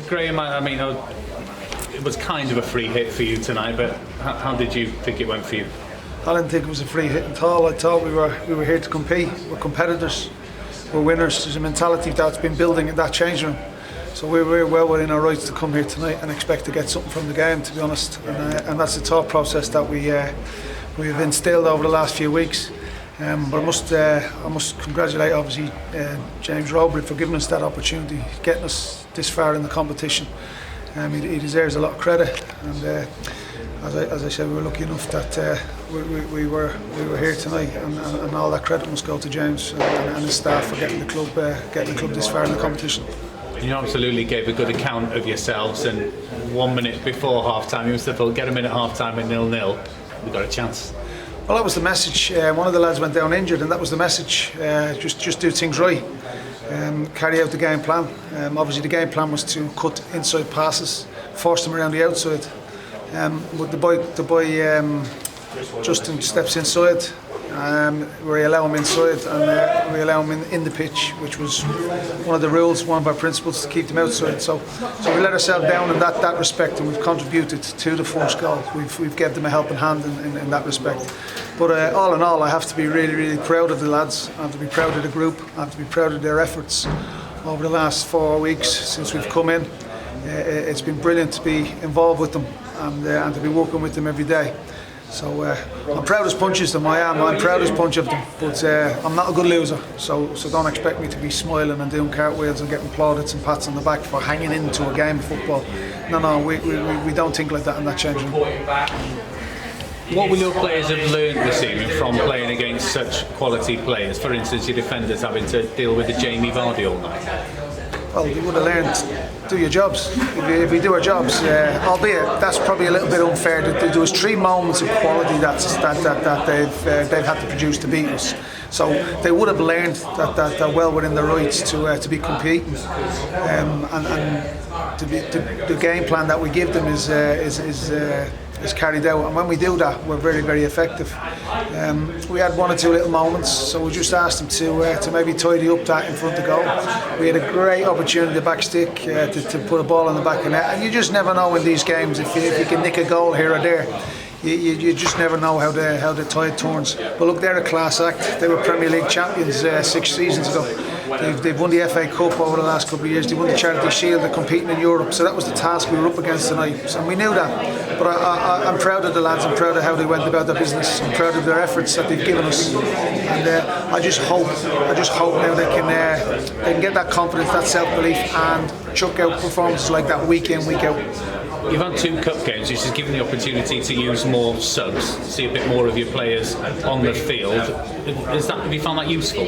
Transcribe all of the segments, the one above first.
Graham, I mean, it was kind of a free hit for you tonight, but how did you think it went for you? I didn't think it was a free hit at all. I thought we were here to compete. We're competitors. We're winners. There's a mentality that's been building in that changing room. So we're well within our rights to come here tonight and expect to get something from the game, to be honest. And that's the thought process that we've instilled over the last few weeks. But I must congratulate, obviously, James Robert for giving us that opportunity, getting us this far in the competition. He deserves a lot of credit. And as I said, we were lucky enough that we were here tonight, and all that credit must go to James and his staff for getting the club this far in the competition. You absolutely gave a good account of yourselves, and 1 minute before half time you must have thought, get them in at half time at 0-0, we've got a chance. Well, that was the message. One of the lads went down injured, and that was the message. Just do things right, carry out the game plan. Obviously the game plan was to cut inside passes, force them around the outside. But the boy Justin steps inside. We allow him inside, and we allow him in the pitch, which was one of the rules, one of our principles, to keep them outside. So we let ourselves down in that respect, and we've contributed to the first goal. We've given them a helping hand in that respect. But all in all, I have to be really, really proud of the lads. I have to be proud of the group. I have to be proud of their efforts over the last 4 weeks since we've come in. It's been brilliant to be involved with them and to be working with them every day. So I'm proud as punch of them. I'm proud as punch of them, but I'm not a good loser. So don't expect me to be smiling and doing cartwheels and getting plaudits and pats on the back for hanging into a game of football. No, we don't think like that in that changing room. What will your players have learned this evening from playing against such quality players? For instance, your defenders having to deal with the Jamie Vardy all night. Well, you would have learned, do your jobs. If we do our jobs, albeit that's probably a little bit unfair. There was 3 moments of quality that they've had to produce to beat us. So they would have learned that they're well within their rights to be competing, and the game plan that we give them is carried out, and when we do that, we're very, very effective. We had 1 or 2 little moments, so we just asked them to maybe tidy up that in front of goal. We had a great opportunity, the back stick, to put a ball in the back of net, and you just never know in these games if you can nick a goal here or there. You just never know how the tide turns. But look, they're a class act. They were Premier League champions 6 seasons ago. They've won the FA Cup over the last couple of years. They won the Charity Shield. They're competing in Europe. So that was the task we were up against tonight. So we knew that. But I'm proud of the lads. I'm proud of how they went about their business. I'm proud of their efforts that they've given us. And I just hope now they can get that confidence, that self-belief, and chuck out performances like that week in, week out. You've had 2 cup games, which has given the opportunity to use more subs, see a bit more of your players on the field. Have you found that useful?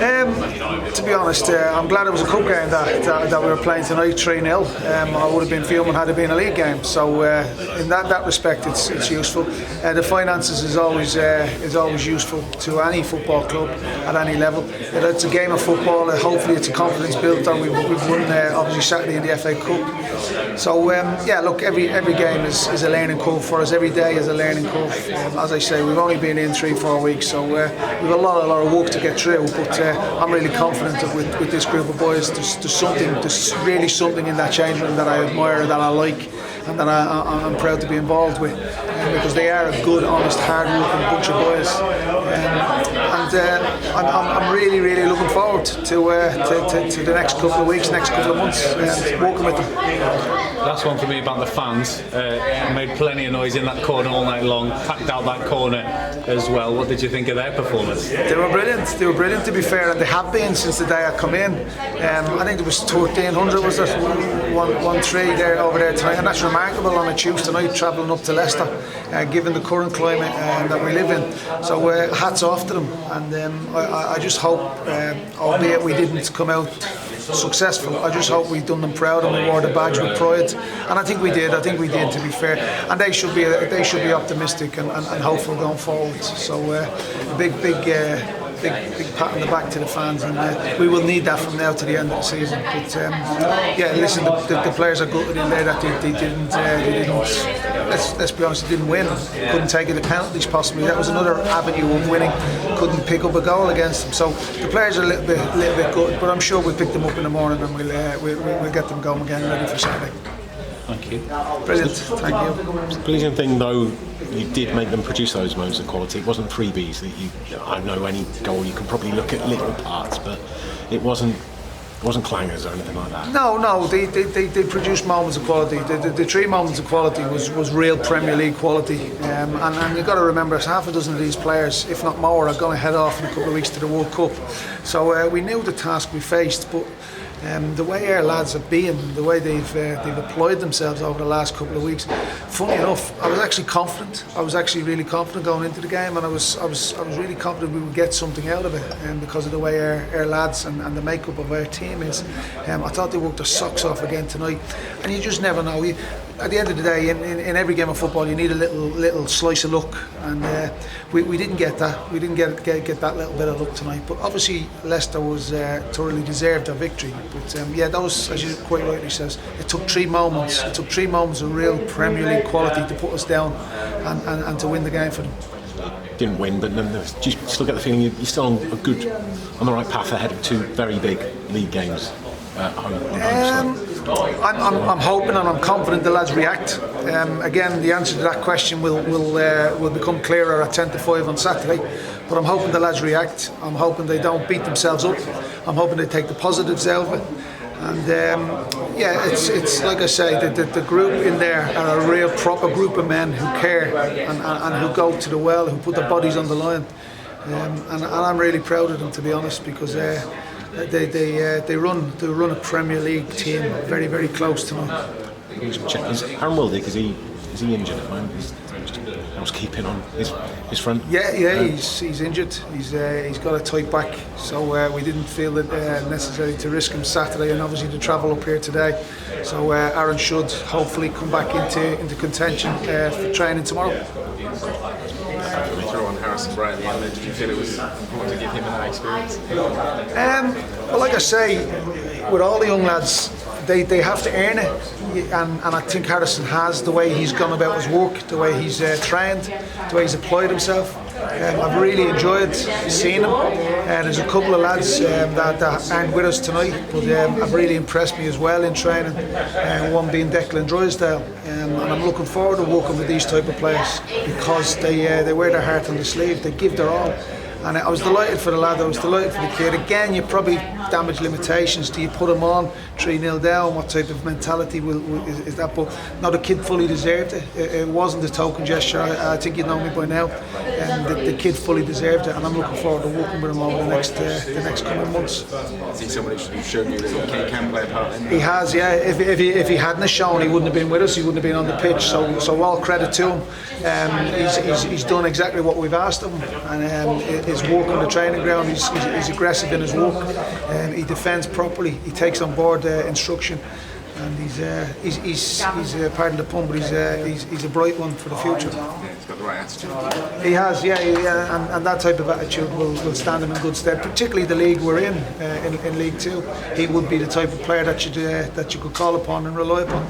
To be honest, I'm glad it was a cup game that we were playing tonight, 3-0. I would have been fuming had it been a league game. So in that respect, it's useful. The finances is always useful to any football club at any level. It's a game of football. Hopefully, it's a confidence builder. We've won obviously Saturday in the FA Cup. So look, every game is a learning curve for us. Every day is a learning curve. As I say, we've only been in 3-4 weeks, so we've a lot of work to get through. But I'm really confident that with this group of boys, there's really something in that change room that I admire, that I like, and that I'm proud to be involved with, because they are a good, honest, hard-working bunch of boys, and I'm really, really looking forward to the next couple of weeks, next couple of months, working with them. Last one for me about the fans. Made plenty of noise in that corner all night long, packed out that corner as well. What did you think of their performance? They were brilliant. They were brilliant, to be fair, and they have been since the day I come in. I think there was 1,300, was there? 1-3 there over there tonight, and that's remarkable on a Tuesday night, travelling up to Leicester, given the current climate that we live in. So hats off to them, and I just hope, albeit we didn't come out successful, I just hope we've done them proud and we wore the badge with pride, and I think we did, to be fair, and they should be optimistic and hopeful going forward. So big big pat on the back to the fans, and we will need that from now to the end of the season. But yeah, listen, the players are gutted in there that they didn't. Let's be honest, they didn't win. Couldn't take it to penalties possibly. That was another avenue of winning. Couldn't pick up a goal against them. So the players are a little bit gutted, but I'm sure we'll pick them up in the morning and we'll get them going again, ready for Saturday. Thank you. Brilliant, thank you. The pleasing thing, though, you did make them produce those moments of quality. It wasn't freebies that I know any goal you can probably look at little parts, but it wasn't clangers or anything like that. No, they produced moments of quality. The 3 moments of quality was real Premier League quality, and you've got to remember, half a dozen of these players, if not more, are going to head off in a couple of weeks to the World Cup. So we knew the task we faced, but the way our lads have been, the way they've applied themselves over the last couple of weeks. Funny enough, I was actually confident. I was actually really confident going into the game, and I was really confident we would get something out of it, because of the way our lads and the makeup of our team is. I thought they worked their socks off again tonight, and you just never know. At the end of the day, in every game of football, you need a little slice of luck, and we didn't get that. We didn't get that little bit of luck tonight. But obviously, Leicester was thoroughly deserved their victory. But yeah, that was, as you quite rightly says, it took 3 moments. It took 3 moments of real Premier League quality to put us down and to win the game for them. Didn't win, but nonetheless, do you still get the feeling you're still on the right path ahead of 2 very big league games at home? I'm hoping and I'm confident the lads react. Again, the answer to that question will become clearer at 10 to 5 on Saturday. But I'm hoping the lads react. I'm hoping they don't beat themselves up. I'm hoping they take the positives out of it. And yeah, it's like I say, the group in there are a real proper group of men who care and who go to the well, who put their bodies on the line. And I'm really proud of them, to be honest, because they run a Premier League team very, very close to me. Aaron Wildick, is he injured at the moment? Housekeeping on his front. Yeah, he's injured. He's got a tight back, so we didn't feel it necessary to risk him Saturday, and obviously to travel up here today. So Aaron should hopefully come back into contention for training tomorrow. Throw on Harrison right at the end. Did you feel it was important to give him that experience? Well, like I say, with all the young lads, they have to earn it, and I think Harrison has, the way he's gone about his work, the way he's trained, the way he's applied himself. I've really enjoyed seeing him. There's a couple of lads that aren't with us tonight, but have really impressed me as well in training. One being Declan Drysdale, and I'm looking forward to working with these type of players, because they wear their heart on the sleeve, they give their all. And I was delighted for the lad, I was delighted for the kid. Again, you probably damage limitations. Do you put him on 3-0 down? What type of mentality is that? But no, the kid fully deserved it. It wasn't a token gesture. I think you know me by now. The kid fully deserved it, and I'm looking forward to working with him over the next coming months. Is he somebody who's shown you that he can play a part in that? He has, yeah. If he hadn't have shown, he wouldn't have been with us. He wouldn't have been on the pitch. So all credit to him. He's done exactly what we've asked him, and his work on the training ground. He's aggressive in his work. He defends properly. He takes on board instruction, and he's pardon the pun, but he's a bright one for the future. Yeah, he's got the right attitude. He has, yeah, and that type of attitude will stand him in good stead. Particularly the league we're in League Two. He would be the type of player that you could call upon and rely upon.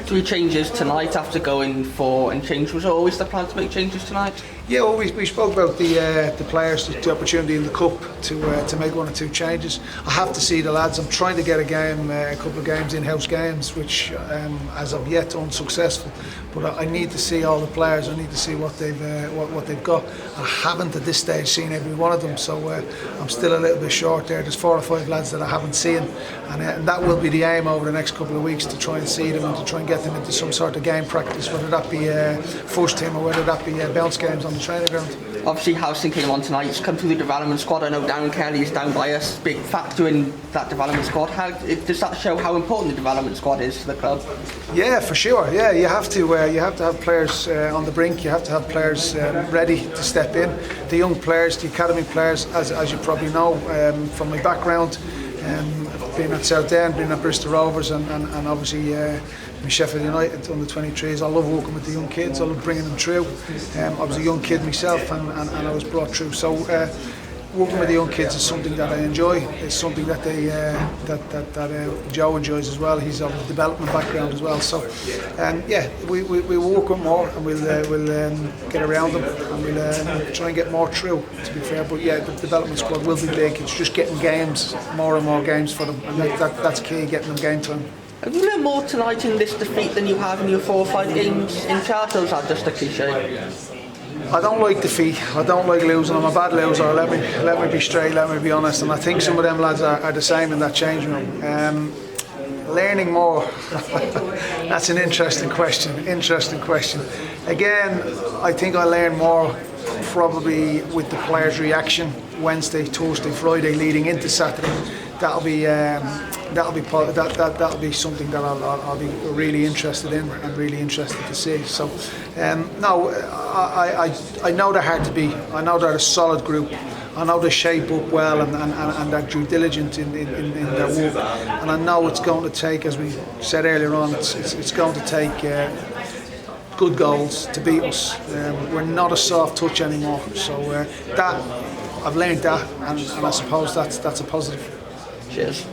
3 changes tonight after going for and change. Was always the plan to make changes tonight? Yeah, well, we spoke about the players, the opportunity in the cup to make 1 or 2 changes. I have to see the lads. I'm trying to get a couple of games, in-house games, which as of yet unsuccessful. But I need to see all the players. I need to see what they've got. I haven't at this stage seen every one of them, so I'm still a little bit short there. There's 4 or 5 lads that I haven't seen, and that will be the aim over the next couple of weeks, to try and see them and to try and get them into some sort of game practice, whether that be first team or whether that be bounce games on the training ground. Obviously, Houston came on tonight. He's come through the development squad. I know Darren Kelly is down by us, big factor in that development squad. Does that show how important the development squad is to the club? Yeah, for sure. Yeah, you have to have players on the brink. You have to have players ready to step in. The young players, the academy players, as you probably know from my background, Being at Southend, being at Bristol Rovers, and obviously Sheffield United under 23s. I love working with the young kids. I love bringing them through. I was a young kid myself, and I was brought through. So working with the young kids is something that I enjoy. It's something that Joe enjoys as well. He's of a development background as well. So we work with more, and we'll get around them, and we'll try and get more through. To be fair, but yeah, the development squad will be big. It's just getting games, more and more games for them, and that's key. Getting them game time. Have you learned more tonight in this defeat than you have in your 4 or 5 games in charge, or is that just a cliche? I don't like defeat. I don't like losing. I'm a bad loser. Let me be straight. Let me be honest. And I think some of them lads are the same in that changing room. Learning more. That's an interesting question. Again, I think I learn more probably with the players' reaction Wednesday, Thursday, Friday, leading into Saturday. That'll be something that I'll be really interested in and really interested to see. So, no, I know they're hard to beat. I know they're a solid group. I know they shape up well and they're due diligent in their work. And I know it's going to take, as we said earlier on, it's going to take good goals to beat us. We're not a soft touch anymore. So that I've learned that, and I suppose that's a positive. Cheers.